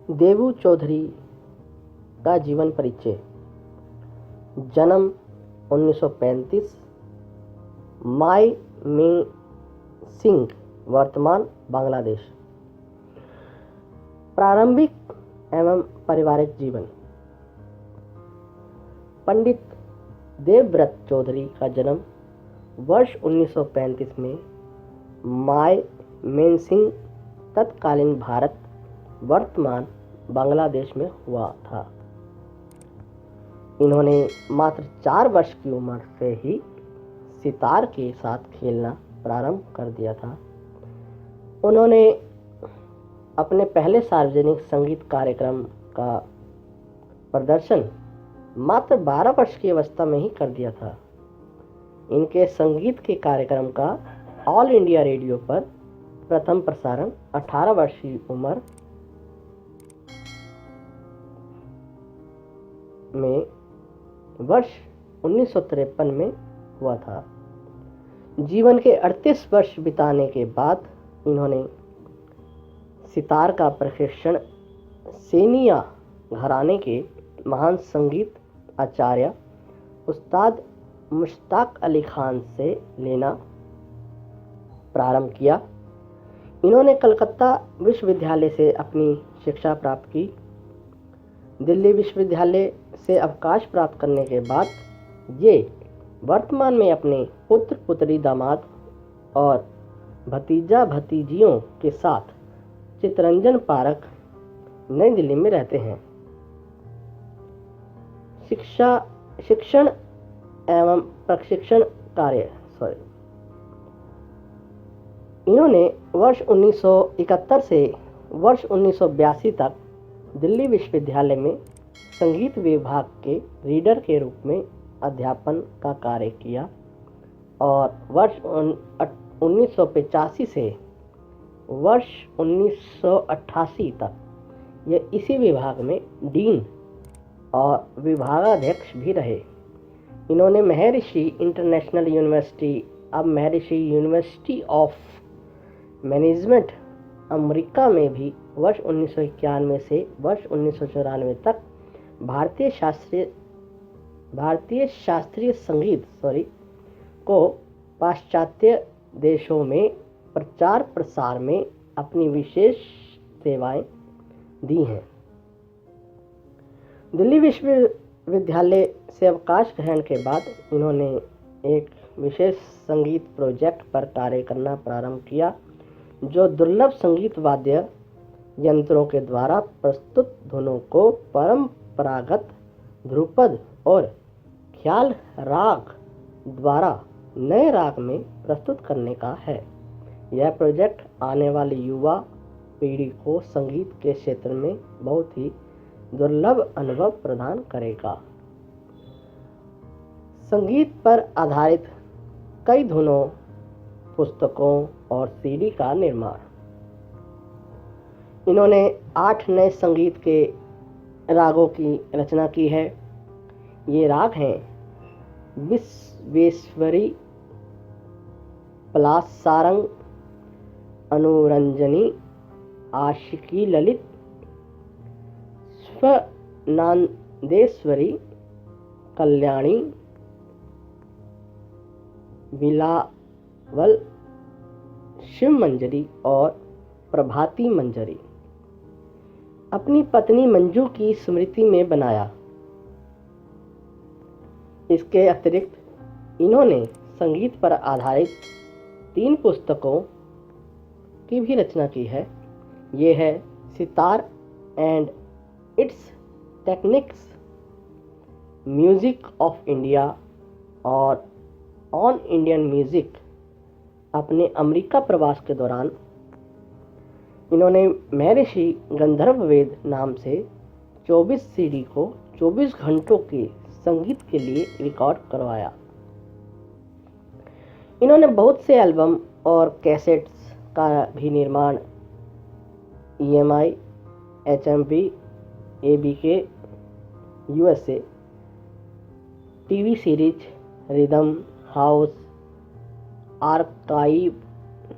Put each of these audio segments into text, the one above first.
देवू चौधरी का जीवन परिचय। जन्म 1935, माई मी सिंह, वर्तमान बांग्लादेश। प्रारंभिक एवं पारिवारिक जीवन। पंडित देवव्रत चौधरी का जन्म वर्ष 1935 में माई मेन सिंह, तत्कालीन भारत वर्तमान बांग्लादेश में हुआ था। इन्होंने मात्र 4 वर्ष की उम्र से ही सितार के साथ खेलना प्रारंभ कर दिया था। उन्होंने अपने पहले सार्वजनिक संगीत कार्यक्रम का प्रदर्शन मात्र 12 वर्ष की अवस्था में ही कर दिया था। इनके संगीत के कार्यक्रम का ऑल इंडिया रेडियो पर प्रथम प्रसारण 18 वर्ष की उम्र में वर्ष 1953 में हुआ था। जीवन के 38 वर्ष बिताने के बाद इन्होंने सितार का प्रशिक्षण सेनिया घराने के महान संगीत आचार्य उस्ताद मुश्ताक अली खान से लेना प्रारंभ किया। इन्होंने कलकत्ता विश्वविद्यालय से अपनी शिक्षा प्राप्त की। दिल्ली विश्वविद्यालय से अवकाश प्राप्त करने के बाद ये वर्तमान में अपने पुत्र पुत्री, दामाद और भतीजा भतीजियों के साथ चित्तरंजन पार्क, नई दिल्ली में रहते हैं। शिक्षण एवं प्रशिक्षण कार्य इन्होंने वर्ष 1971 से वर्ष 1982 तक दिल्ली विश्वविद्यालय में संगीत विभाग के रीडर के रूप में अध्यापन का कार्य किया और वर्ष 1985 से वर्ष 1988 तक यह इसी विभाग में डीन और विभागाध्यक्ष भी रहे। इन्होंने महर्षि इंटरनेशनल यूनिवर्सिटी, अब महर्षि यूनिवर्सिटी ऑफ मैनेजमेंट अमेरिका में भी वर्ष 1991 से वर्ष 1994 तक भारतीय शास्त्रीय संगीत को पाश्चात्य देशों में प्रचार प्रसार में अपनी विशेष सेवाएं दी हैं। दिल्ली विश्वविद्यालय से अवकाश ग्रहण के बाद इन्होंने एक विशेष संगीत प्रोजेक्ट पर कार्य करना प्रारंभ किया, जो दुर्लभ संगीत वाद्य यंत्रों के द्वारा प्रस्तुत धुनों को परंपरागत ध्रुपद और ख्याल राग द्वारा नए राग में प्रस्तुत करने का है। यह प्रोजेक्ट आने वाली युवा पीढ़ी को संगीत के क्षेत्र में बहुत ही दुर्लभ अनुभव प्रदान करेगा। संगीत पर आधारित कई धुनों, पुस्तकों और सीडी का निर्माण। इन्होंने 8 नए संगीत के रागों की रचना की है। ये राग हैं विश्वेश्वरी, पलाश सारंग, अनुरंजनी, आशिकी ललित, स्वनांदेश्वरी, कल्याणी, बिलावल, शिव मंजरी और प्रभाती मंजरी। अपनी पत्नी मंजू की स्मृति में बनाया। इसके अतिरिक्त इन्होंने संगीत पर आधारित 3 पुस्तकों की भी रचना की है। ये है sitar and it's techniques, music of India और ऑन इंडियन म्यूजिक। अपने अमेरिका प्रवास के दौरान इन्होंने महर्षि गंधर्व वेद नाम से 24 सीडी को 24 घंटों के संगीत के लिए रिकॉर्ड करवाया। इन्होंने बहुत से एल्बम और कैसेट्स का भी निर्माण EMI, HMV, ABK, USA, TV series rhythm house, archive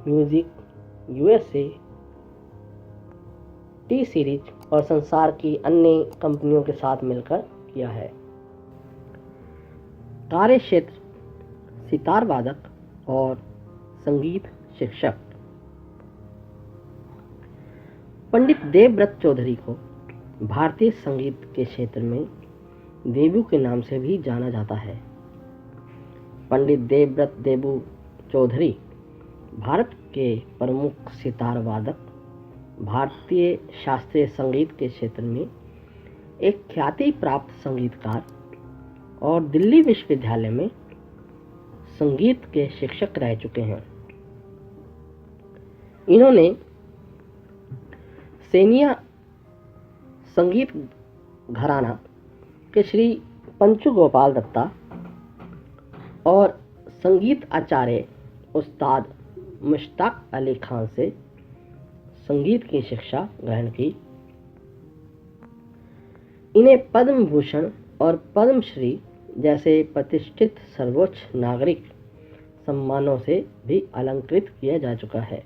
music USA, T series और संसार की अन्य कंपनियों के साथ मिलकर किया है। कार्य क्षेत्र: सितार वादक और संगीत शिक्षक। पंडित देवव्रत चौधरी को भारतीय संगीत के क्षेत्र में देबू के नाम से भी जाना जाता है। पंडित देवव्रत देबू चौधरी भारत के प्रमुख सितार वादक, भारतीय शास्त्रीय संगीत के क्षेत्र में एक ख्याति प्राप्त संगीतकार और दिल्ली विश्वविद्यालय में संगीत के शिक्षक रह चुके हैं। इन्होंने सेनिया संगीत घराना के श्री पंचू गोपाल दत्ता और संगीत आचार्य उस्ताद मुश्ताक अली खान से संगीत की शिक्षा ग्रहण की। इन्हें पद्म भूषण और पद्मश्री जैसे प्रतिष्ठित सर्वोच्च नागरिक सम्मानों से भी अलंकृत किया जा चुका है।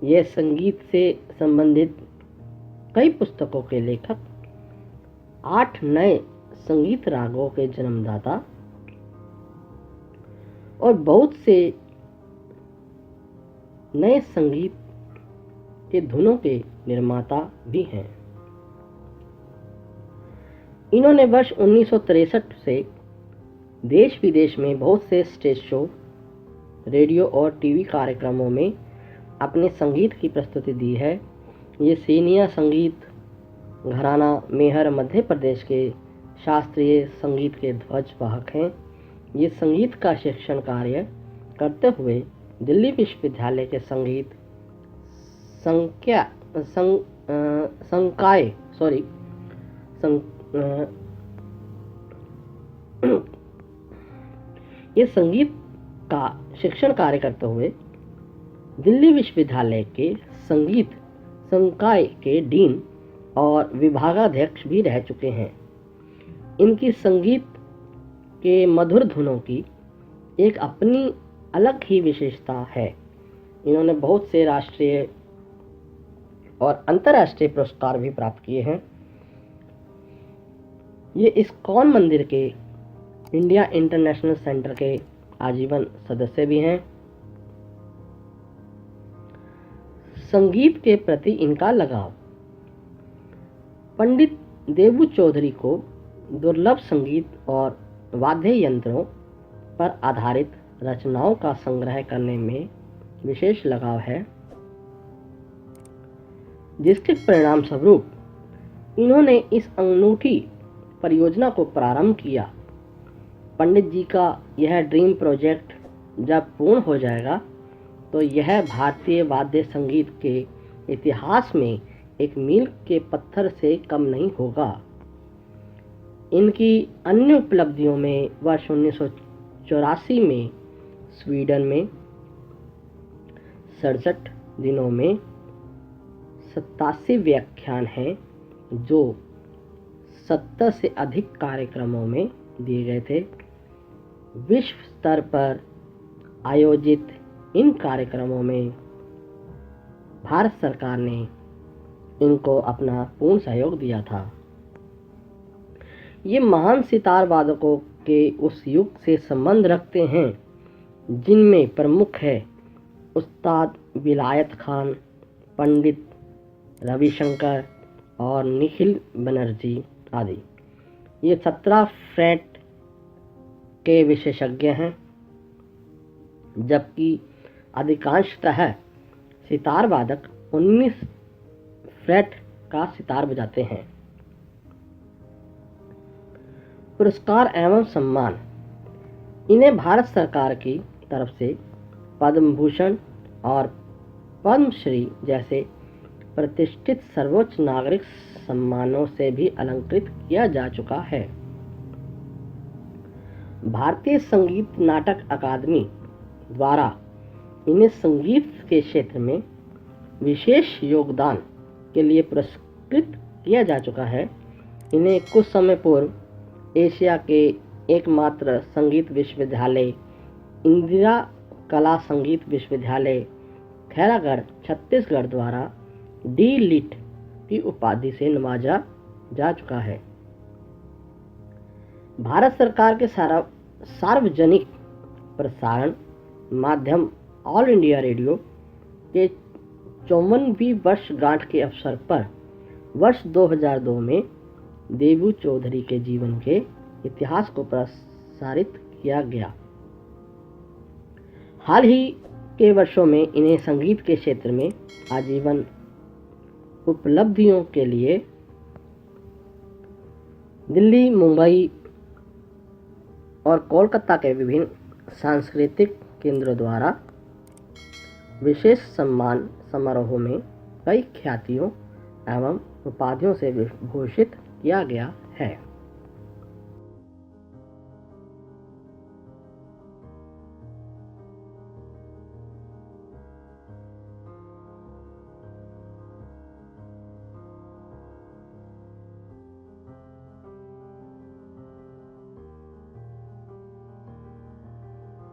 ये संगीत से संबंधित कई पुस्तकों के लेखक, 8 नए संगीत रागों के जन्मदाता और बहुत से नए संगीत के धुनों के निर्माता भी हैं। इन्होंने वर्ष 1963 से देश विदेश में बहुत से स्टेज शो, रेडियो और टीवी कार्यक्रमों में अपने संगीत की प्रस्तुति दी है। ये सीनिया संगीत घराना मेहर मध्य प्रदेश के शास्त्रीय संगीत के ध्वजवाहक हैं। ये संगीत का शिक्षण कार्य करते हुए दिल्ली विश्वविद्यालय के संगीत ये संगीत का शिक्षण कार्य करते हुए दिल्ली विश्वविद्यालय के संगीत संकाय के डीन और विभागाध्यक्ष भी रह चुके हैं। इनकी संगीत के मधुर धुनों की एक अपनी अलग ही विशेषता है। इन्होंने बहुत से राष्ट्रीय और अंतर्राष्ट्रीय पुरस्कार भी प्राप्त किए हैं। ये इस्कॉन मंदिर के इंडिया इंटरनेशनल सेंटर के आजीवन सदस्य भी हैं। संगीत के प्रति इनका लगाव: पंडित देबू चौधरी को दुर्लभ संगीत और वाद्य यंत्रों पर आधारित रचनाओं का संग्रह करने में विशेष लगाव है, जिसके परिणाम स्वरूप इन्होंने इस अनूठी परियोजना को प्रारंभ किया। पंडित जी का यह ड्रीम प्रोजेक्ट जब पूर्ण हो जाएगा तो यह भारतीय वाद्य संगीत के इतिहास में एक मील के पत्थर से कम नहीं होगा। इनकी अन्य उपलब्धियों में वर्ष 1984 में स्वीडन में 67 दिनों में 87 व्याख्यान हैं, जो 70 से अधिक कार्यक्रमों में दिए गए थे। विश्व स्तर पर आयोजित इन कार्यक्रमों में भारत सरकार ने इनको अपना पूर्ण सहयोग दिया था। ये महान सितार वादकों के उस युग से संबंध रखते हैं जिनमें प्रमुख है उस्ताद विलायत खान, पंडित रविशंकर और निखिल बनर्जी आदि। ये 17 फ्रेट के विशेषज्ञ हैं, जबकि अधिकांशतः सितार वादक 19 फ्रेट का सितार बजाते हैं। पुरस्कार एवं सम्मान: इन्हें भारत सरकार की तरफ से पद्म भूषण और पद्मश्री जैसे प्रतिष्ठित सर्वोच्च नागरिक सम्मानों से भी अलंकृत किया जा चुका है। भारतीय संगीत नाटक अकादमी द्वारा इन्हें संगीत के क्षेत्र में विशेष योगदान के लिए पुरस्कृत किया जा चुका है। इन्हें कुछ समय पूर्व एशिया के एकमात्र संगीत विश्वविद्यालय इंदिरा कला संगीत विश्वविद्यालय खैरागढ़ छत्तीसगढ़ द्वारा डी लिट की उपाधि से नवाजा जा चुका है। भारत सरकार के सार्वजनिक प्रसारण माध्यम ऑल इंडिया रेडियो के 54वीं वर्षगांठ के अवसर पर वर्ष 2002 में देबू चौधरी के जीवन के इतिहास को प्रसारित किया गया। हाल ही के वर्षों में इन्हें संगीत के क्षेत्र में आजीवन उपलब्धियों के लिए दिल्ली, मुंबई और कोलकाता के विभिन्न सांस्कृतिक केंद्रों द्वारा विशेष सम्मान समारोहों में कई ख्यातियों एवं उपाधियों से विभूषित किया गया है।